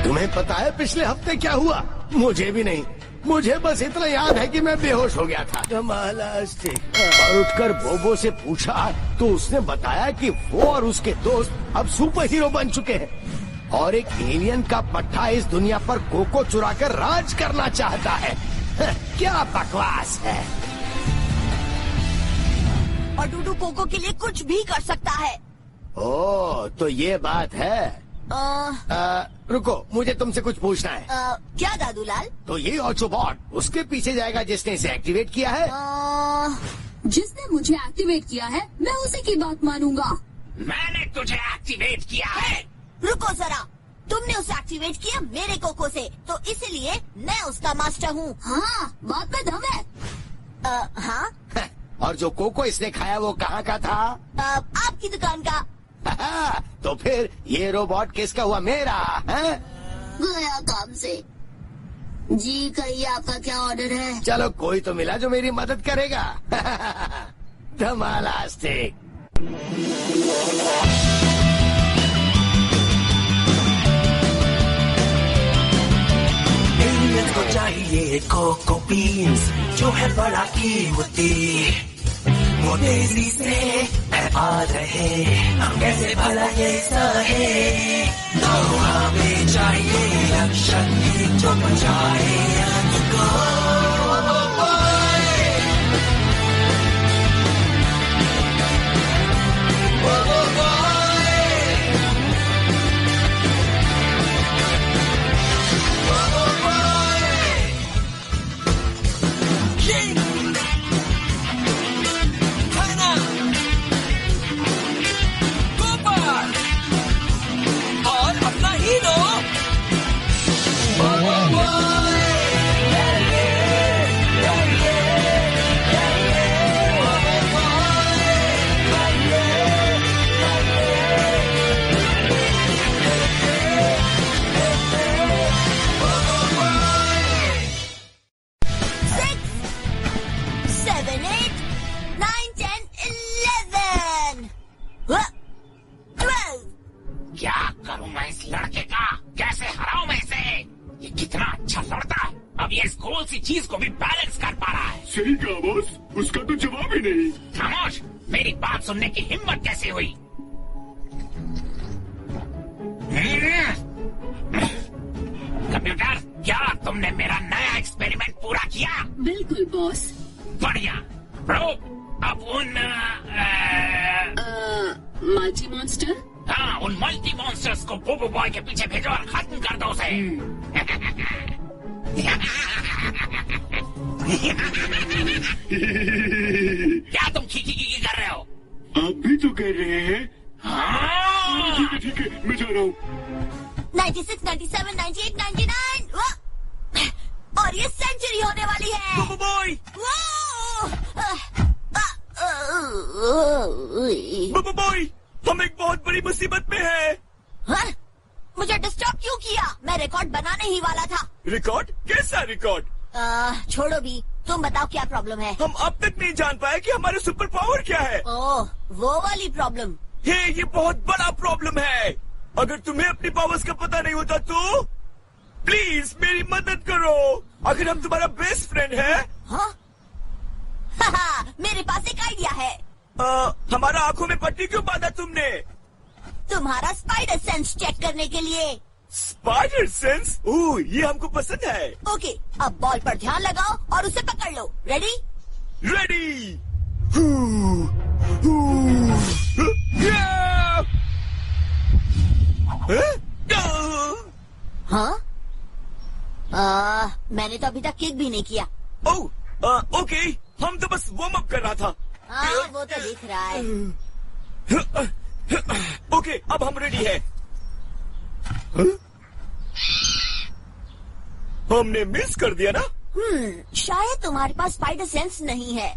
तुम्हें पता है पिछले हफ्ते क्या हुआ? मुझे भी नहीं, मुझे बस इतना याद है कि मैं बेहोश हो गया था। और उठकर बोबो से पूछा तो उसने बताया कि वो और उसके दोस्त अब सुपर हीरो बन चुके हैं और एक एलियन का पट्टा इस दुनिया पर कोको चुराकर राज करना चाहता है। क्या बकवास है। और डूडू कोको के लिए कुछ भी कर सकता है। ओह, तो ये बात है। रुको, मुझे तुमसे कुछ पूछना है। क्या दादूलाल? तो ये ऑटोबॉट उसके पीछे जाएगा जिसने इसे एक्टिवेट किया है? जिसने मुझे एक्टिवेट किया है मैं उसी की बात मानूंगा। मैंने तुझे एक्टिवेट किया है। रुको जरा, तुमने उसे एक्टिवेट किया मेरे कोको से, तो इसीलिए मैं उसका मास्टर हूँ। हाँ, बात में दम है। हाँ। और जो कोको इसने खाया वो कहाँ का था? आपकी दुकान का। तो फिर ये रोबोट किसका हुआ? मेरा है? गया काम से। जी कहिए, आपका क्या ऑर्डर है? चलो, कोई तो मिला जो मेरी मदद करेगा। धमालास्टिक। एलियंस को चाहिए कोको बीन्स जो है बड़ा कीमती। वो तेजी से आ रहे, हम कैसे भला ये सहे। तो हमें चाहिए अक्षर जो बचाए हमको। चीज को भी बैलेंस कर पा रहा है। सही कहा बॉस, उसका तो जवाब ही नहीं। खामोश, मेरी बात सुनने की हिम्मत कैसे हुई? कंप्यूटर, क्या तुमने मेरा नया एक्सपेरिमेंट पूरा किया? बिल्कुल बॉस। बढ़िया। ब्रो, अब उन मल्टी मॉन्स्टर? हाँ, उन मल्टी मॉन्स्टर्स को बोबो बॉय के पीछे भेजो और खत्म कर दो उसे। क्या तुम खीखी कर रहे हो? आप भी तो कर रहे हैं। हाँ? ठीक है, मैं जा रहा हूँ। 96, 97, 98, 99 और ये सेंचुरी होने वाली है। बोबो बॉय! बोबो बॉय, हम एक बहुत बड़ी मुसीबत में हैं। हाँ? मुझे डिस्टर्ब क्यों किया? मैं रिकॉर्ड बनाने ही वाला था। रिकॉर्ड? कैसा रिकॉर्ड? छोड़ो भी, तुम बताओ क्या प्रॉब्लम है? हम अब तक नहीं जान पाए कि हमारे सुपर पावर क्या है। ओह, वो वाली प्रॉब्लम। ये बहुत बड़ा प्रॉब्लम है। अगर तुम्हें अपनी पावर्स का पता नहीं होता तो प्लीज मेरी मदद करो। आखिर हम तुम्हारा बेस्ट फ्रेंड है। हाँ? मेरे पास एक आइडिया है। हमारा आंखों में पट्टी क्यों बांधा तुमने? तुम्हारा स्पाइडर सेंस चेक करने के लिए। Spider sense? ओह, ये हमको पसंद है। ओके, अब बॉल पर ध्यान लगाओ और उसे पकड़ लो। रेडी? रेडी। हाँ? मैंने तो अभी तक किक भी नहीं किया। ओह, ओके, हम तो बस वार्म अप कर रहा था। हाँ, वो तो दिख रहा है। ओके, अब हम रेडी है। हमने मिस कर दिया ना? शायद तुम्हारे पास स्पाइडर सेंस नहीं है।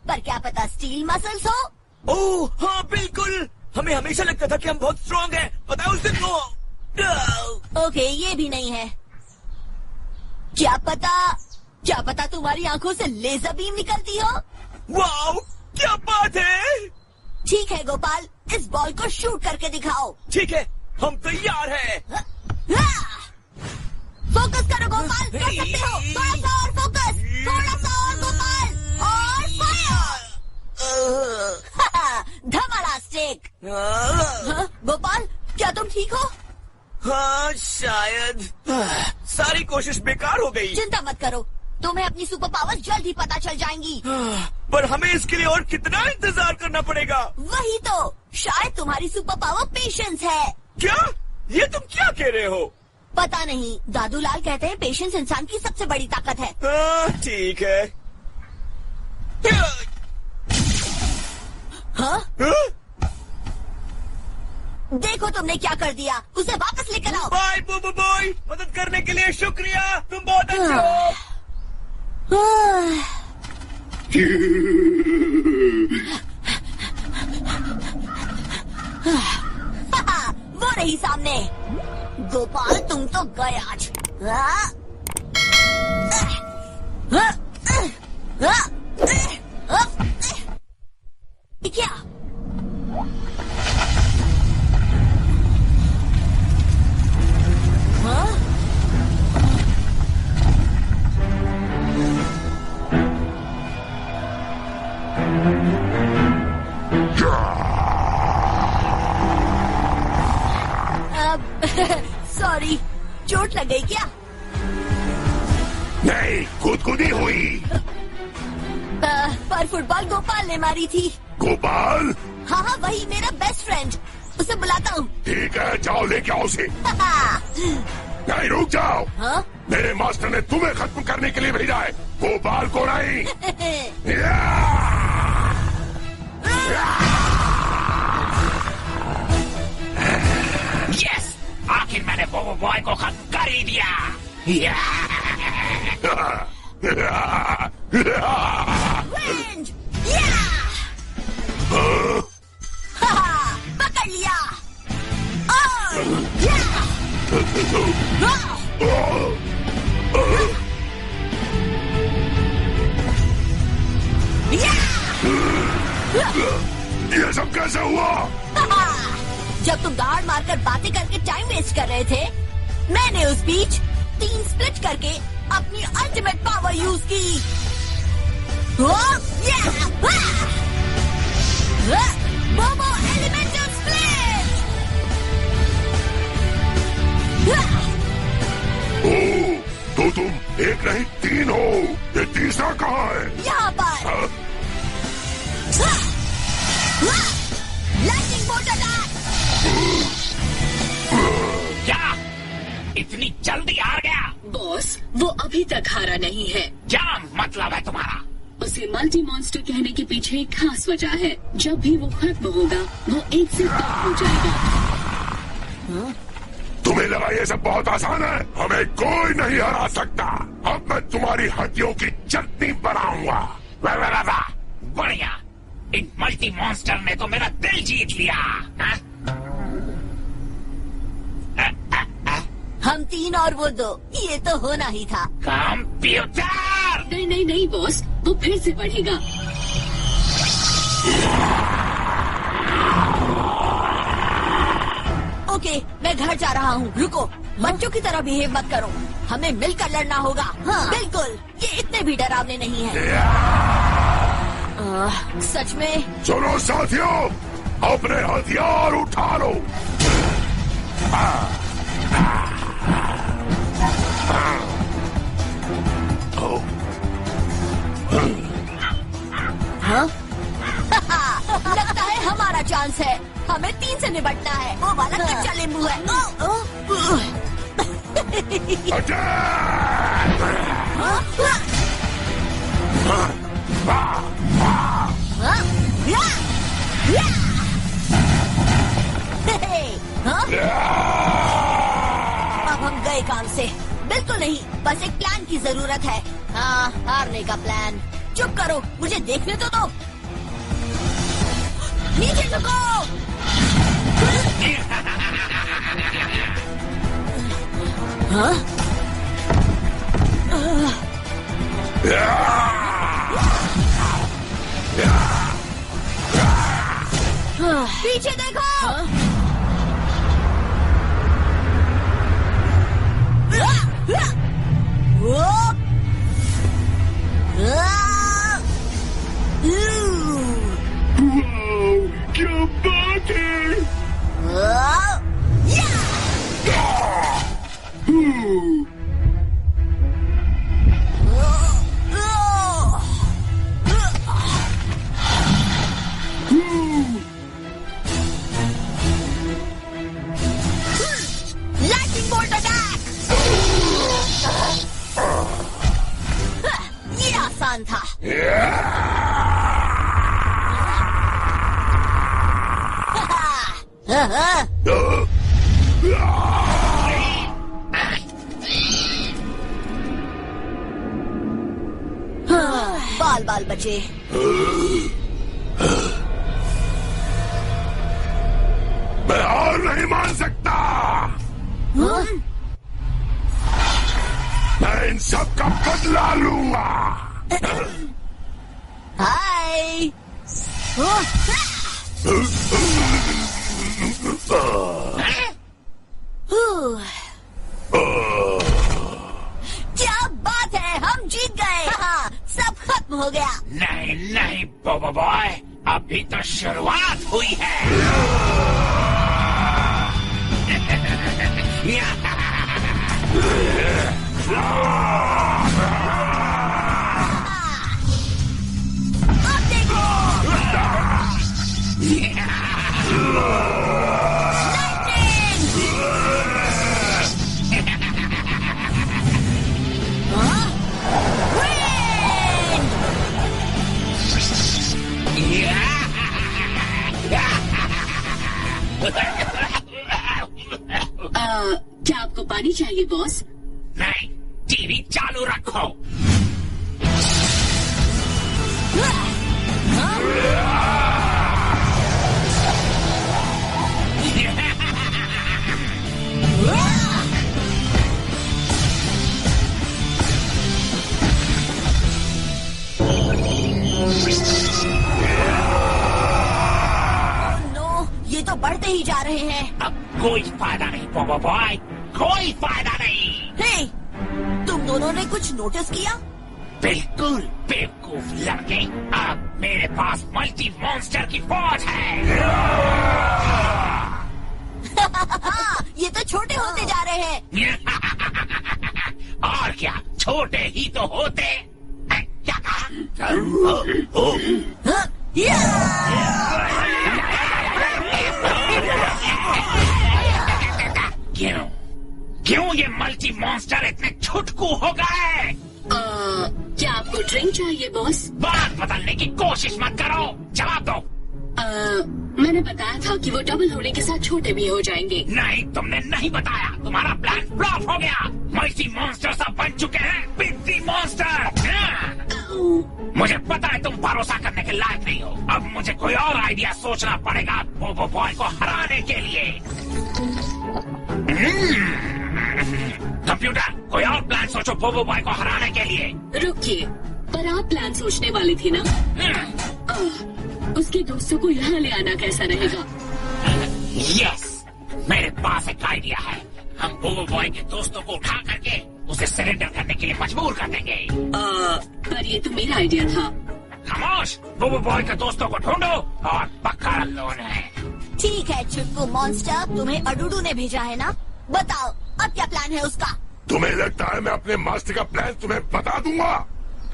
पर क्या पता स्टील मसल्स हो। ओह हाँ, बिल्कुल। हमें हमेशा लगता था कि हम बहुत स्ट्रांग हैं। पता है उस दिन को। ओके, ये भी नहीं है। क्या पता तुम्हारी आंखों से लेजर बीम निकलती हो। वाओ, क्या बात है। ठीक है गोपाल, इस बॉल को शूट करके दिखाओ। ठीक है, हम तैयार हैं। हाँ शायद सारी कोशिश बेकार हो गई। चिंता मत करो, तुम्हें अपनी सुपर पावर्स जल्द ही पता चल जाएंगी। पर हमें इसके लिए और कितना इंतजार करना पड़ेगा? वही तो, शायद तुम्हारी सुपर पावर पेशेंस है। क्या? ये तुम क्या कह रहे हो? पता नहीं, दादूलाल कहते हैं पेशेंस इंसान की सबसे बड़ी ताकत है। ठीक है। हाँ? देखो तुमने क्या कर दिया, उसे वापस लेकर आओ। बाय बूबू बॉय, मदद करने के लिए शुक्रिया, तुम बहुत अच्छे हो। वो रही सामने। गोपाल तुम तो गए आज। क्या? सॉरी, चोट लग गई क्या? नहीं, खुदकुदी हुई। पर फुटबॉल गोपाल ने मारी थी। गोपाल? हाँ हाँ, वही मेरा बेस्ट फ्रेंड, उसे बुलाता हूँ। ठीक है, जाओ लेके आओ उसे। नहीं, रुक जाओ। हाँ? मेरे मास्टर ने तुम्हें खत्म करने के लिए भेजा है, गोपाल को नहीं। यस, आखिर मैंने बोबो बॉय को खत्म कर ही दिया। Wind! पकड़ लिया। ये सब कैसे हुआ? जब तुम दहाड़ मारकर बातें करके टाइम वेस्ट कर रहे थे, मैंने उस बीच 3 स्प्लिट करके अपनी अल्टीमेट पावर यूज की। बोबो एलिमेंटल स्प्लिट! तो तुम एक नहीं 3 हो। ये तीसरा कहाँ है? यहाँ पर। Lightning bolt attack! क्या? इतनी जल्दी हार गया? बॉस, वो अभी तक हारा नहीं है। क्या मतलब है तुम्हारा? उसे मल्टी मॉन्स्टर कहने के पीछे एक खास वजह है। जब भी वो खत्म होगा, वो एक से कम हो जाएगा। तुम्हें लगा ये सब बहुत आसान है? हमें कोई नहीं हरा सकता। अब मैं तुम्हारी हड्डियों की चटनी बनाऊंगा। वाह, बढ़िया। इन मल्टी मॉन्स्टर ने तो मेरा दिल जीत लिया। हम 3 और वो 2, ये तो होना ही था। कंप्यूटर! नहीं नहीं नहीं बॉस, वो फिर से बढ़ेगा। ओके, मैं घर जा रहा हूँ। रुको, बच्चों की तरह बिहेव मत करो। हमें मिलकर लड़ना होगा। हाँ, बिल्कुल, ये इतने भी डरावने नहीं है। सच में? सुनो साथियों, अपने हथियार उठा लो। हाँ? लगता है हमारा चांस है। हमें 3 से निपटना है। वो वाला कच्चा नींबू है। अब हम गए काम से। बिल्कुल नहीं, बस एक प्लान की जरूरत है। हाँ, हारने का प्लान। चुप करो, मुझे देखने तो दो। नीचे झुको। हाँ? पीछे देखो। वाह, क्या बात है। Lightning bolt attack. ये आसान था। बाल बाल बचे। मैं और नहीं मान सकता। मैं इन सब का बदला लूंगा। हाय। क्या बात है, हम जीत गए। हाँ, सब खत्म हो गया। नहीं नहीं बोबो बॉय, अभी तो शुरुआत हुई है। अब देखो। क्या आपको पानी चाहिए बॉस? नहीं, टीवी चालू रखो। नो, ये तो बढ़ते ही जा रहे हैं। अब कोई फायदा नहीं बोबो बॉय, कोई फायदा नहीं। हे, तुम दोनों ने कुछ नोटिस किया? बिल्कुल बेवकूफ लड़के, अब मेरे पास मल्टी मॉन्स्टर की फौज है। हाँ, ये तो छोटे होते जा रहे हैं। और क्या, छोटे ही तो होते। क्या कहा? हाँ, या! क्यों ये मल्टी मॉन्स्टर इतने छुटकू हो गए? क्या आपको ड्रिंक चाहिए बॉस? बात बदलने की कोशिश मत करो, जवाब दो। मैंने बताया था कि वो डबल होने के साथ छोटे भी हो जाएंगे। नहीं, तुमने नहीं बताया। तुम्हारा प्लान फ्लॉप हो गया। मल्टी मॉन्स्टर सब बन चुके हैं बिग मॉन्स्टर। मुझे पता है तुम भरोसा करने के लायक नहीं हो। अब मुझे कोई और आइडिया सोचना पड़ेगा बोबो बॉय को हराने के लिए। कंप्यूटर, कोई और प्लान सोचो बोबो बॉय को हराने के लिए। रुकिए, पर आप प्लान सोचने वाले थे ना? उसके दोस्तों को यहाँ ले आना कैसा रहेगा? यस, मेरे पास एक आइडिया है। हम बोबो बॉय के दोस्तों को उठा करके उसे सरेंडर करने के लिए मजबूर कर देंगे। पर ये तो मेरा आइडिया था। खामोश, बोबो बॉय के दोस्तों को ढूंढो और पकड़ लो उन्हें। ठीक है छुटकू मॉन्स्टर, तुम्हें अडूडू ने भेजा है ना? बताओ अब क्या प्लान है उसका? तुम्हें लगता है मैं अपने मास्टर का प्लान तुम्हें बता दूंगा?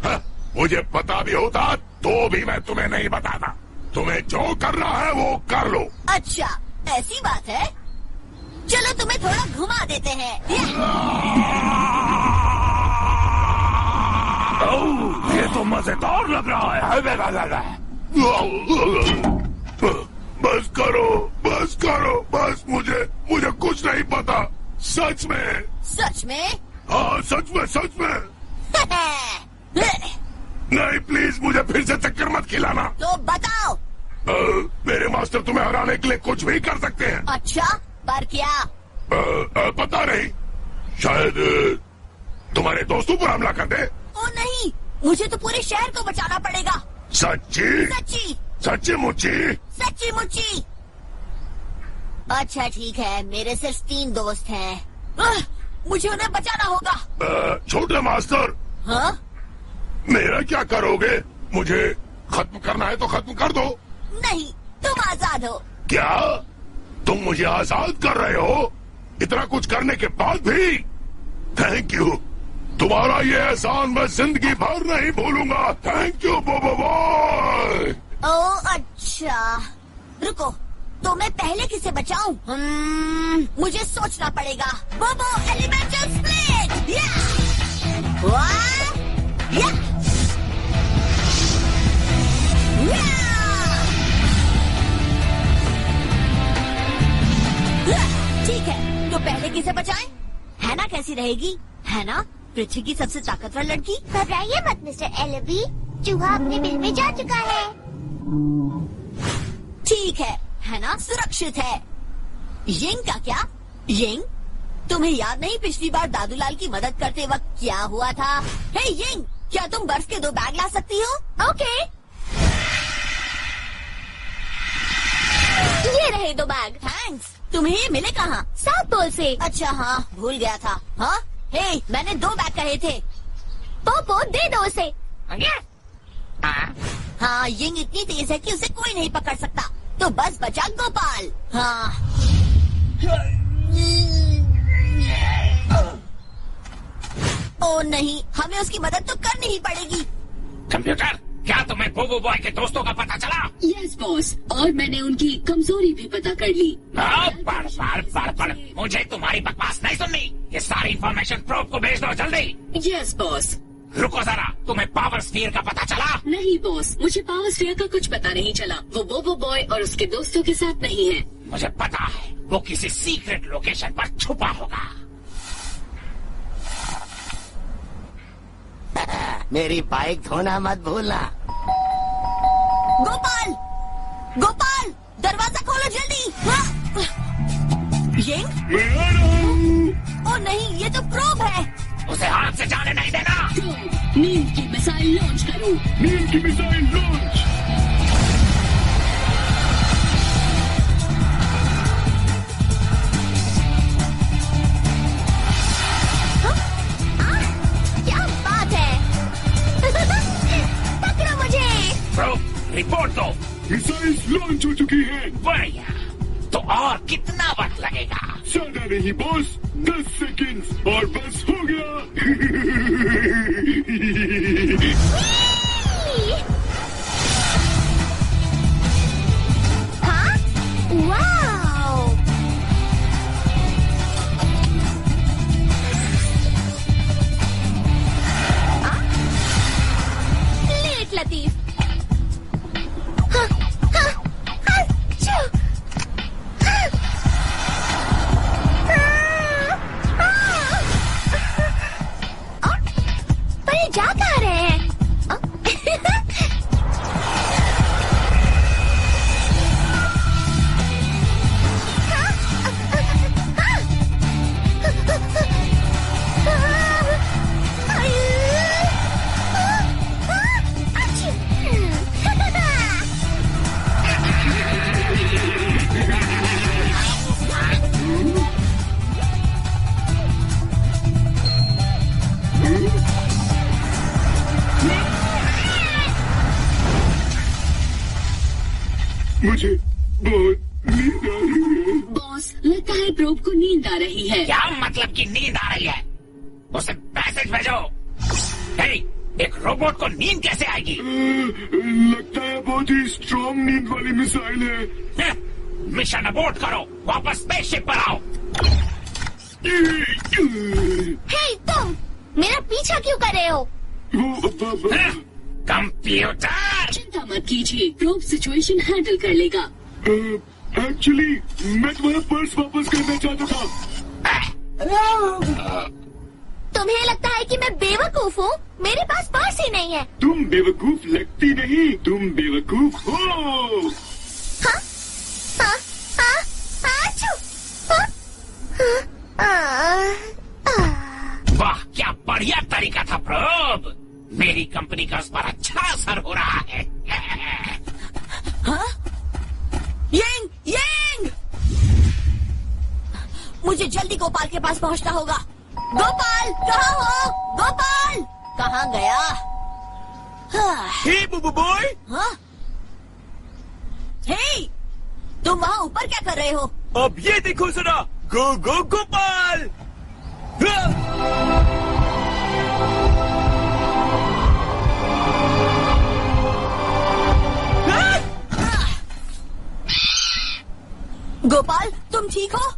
हाँ, मुझे पता भी होता तो भी मैं तुम्हें नहीं बताता। तुम्हें जो करना है वो कर लो। अच्छा, ऐसी बात है। चलो तुम्हें थोड़ा घुमा देते हैं। ये तो मजेदार लग रहा है। बस करो, बस करो, बस मुझे कुछ नहीं पता। सच में? सच में? हाँ, सच में, सच में। नहीं, प्लीज मुझे फिर से चक्कर मत खिलाना। तो बताओ। मेरे मास्टर तुम्हें हराने के लिए कुछ भी कर सकते हैं। अच्छा, पर क्या? पता नहीं, शायद तुम्हारे दोस्तों पर हमला कर दे। ओ नहीं, मुझे तो पूरे शहर को बचाना पड़ेगा। सच्ची? सच्ची? सच्ची मुच्ची? सच्ची मुच्ची। अच्छा ठीक है, मेरे सिर्फ 3 दोस्त हैं। मुझे उन्हें बचाना होगा। छोटे मास्टर। हाँ? मेरा क्या करोगे? मुझे खत्म करना है तो खत्म कर दो। नहीं, तुम आजाद हो। क्या तुम मुझे आजाद कर रहे हो? इतना कुछ करने के बाद भी? Thank you. तुम्हारा ये एहसान मैं जिंदगी भर नहीं भूलूंगा। थैंक यू बोबो बॉय। ओ अच्छा, रुको, तो मैं पहले किसे बचाऊं? मुझे सोचना पड़ेगा। बोबो एलिमेंटल स्प्लिट! या! वाह! या! या! ठीक है, तो पहले किसे बचाएं? हैना कैसी रहेगी? हैना पृथ्वी की सबसे ताकतवर लड़की। घबराइए मत मिस्टर एलबी, चूहा अपने बिल में जा चुका है। ठीक है ना, सुरक्षित है। यिंग का क्या? यिंग, तुम्हें याद नहीं पिछली बार दादूलाल की मदद करते वक्त क्या हुआ था? हे यिंग, क्या तुम बर्फ के 2 बैग ला सकती हो? ओके। ये रहे 2 बैग। थैंक्स। तुम्हें ये मिले कहाँ? साउथ पोल से। अच्छा हाँ, भूल गया था। हाँ, हे, मैंने 2 बैग कहे थे। पोपो दे दो उसे। हाँ, यिंग इतनी तेज है कि उसे कोई नहीं पकड़ सकता, तो बस बचा गोपाल। हाँ। ओ नहीं, हमें उसकी मदद तो करनी ही पड़ेगी। कंप्यूटर, क्या तुम्हें बोबो बॉय के दोस्तों का पता चला? यस बॉस, और मैंने उनकी कमजोरी भी पता कर ली। पढ़। मुझे तुम्हारी बकवास नहीं सुननी। ये सारी इंफॉर्मेशन प्रोब को भेज दो जल्दी। Yes boss. रुको जरा, तुम्हें पावर स्फीयर का पता चला? नहीं बॉस, मुझे पावर स्फीयर का कुछ पता नहीं चला। वो बोबो बॉय और उसके दोस्तों के साथ नहीं है। मुझे पता है, वो किसी सीक्रेट लोकेशन पर छुपा होगा। मेरी बाइक धोना मत भूलना। गोपाल, गोपाल, दरवाजा खोलो जल्दी। ये? ओ नहीं, ये तो प्रोब है। उसे हाथ से जाने नहीं देना। नींद की मिसाइल लॉन्च करो। नींद की मिसाइल लॉन्च। क्या बात है। पकड़ो मुझे। प्रोब, रिपोर्ट दो। मिसाइल्स लॉन्च हो चुकी है। बढ़िया, तो और कितना वक्त लगेगा? ज्यादा नहीं बॉस, 10 सेकंड और बस हो गया। हाँ? वाओ! लेट लतीफ। हाँ, हाँ, अच्छा। पर ये जा कहाँ रहे हैं? मुझे बहुत नींद आ रही है। बॉस, लगता है प्रोब को नींद आ रही है। क्या मतलब कि नींद आ रही है? उसे मैसेज भेजो। हे, एक रोबोट को नींद कैसे आएगी? लगता है बहुत ही स्ट्रॉन्ग नींद वाली मिसाइल है। मिशन अबॉर्ट करो, वापस स्पेसशिप पर आओ। हे तुम, मेरा पीछा क्यों कर रहे हो? कंप्यूटर, चिंता मत कीजिए, प्रोब सिचुएशन हैंडल कर लेगा। एक्चुअली मैं तुम्हारा पर्स वापस करना चाहता था। तुम्हें लगता है कि मैं बेवकूफ हूँ? मेरे पास पर्स ही नहीं है। तुम बेवकूफ लगती नहीं, तुम बेवकूफ हो। हाँ? हाँ? हाँ? आचू! हाँ? वाह, क्या बढ़िया तरीका था प्रोब। मेरी कंपनी का उस पर अच्छा असर हो रहा है। हाँ? Ying, Ying! मुझे जल्दी गोपाल के पास पहुंचना होगा। गोपाल, कहाँ हो? गोपाल, कहाँ गया? हे बुबू बॉय, हाँ? हे, तुम वहाँ ऊपर क्या कर रहे हो? अब ये देखो जरा। गो गो गोपाल। गोपाल, तुम ठीक हो?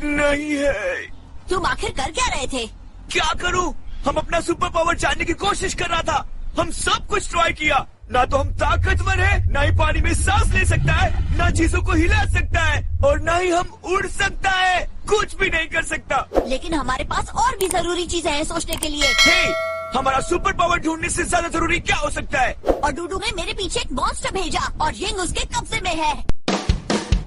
नहीं है। तुम आखिर कर क्या रहे थे? क्या करूं? हम अपना सुपर पावर जानने की कोशिश कर रहा था। हम सब कुछ ट्राई किया। ना तो हम ताकतवर है, ना ही पानी में सांस ले सकता है, ना चीजों को हिला सकता है, और ना ही हम उड़ सकता है। कुछ भी नहीं कर सकता। लेकिन हमारे पास और भी जरूरी चीजें हैं सोचने के लिए। हे, हमारा सुपर पावर ढूंढने से ज्यादा जरूरी क्या हो सकता है? और डूडू ने मेरे पीछे एक मॉन्स्टर भेजा और यिंग उसके कब्जे में है।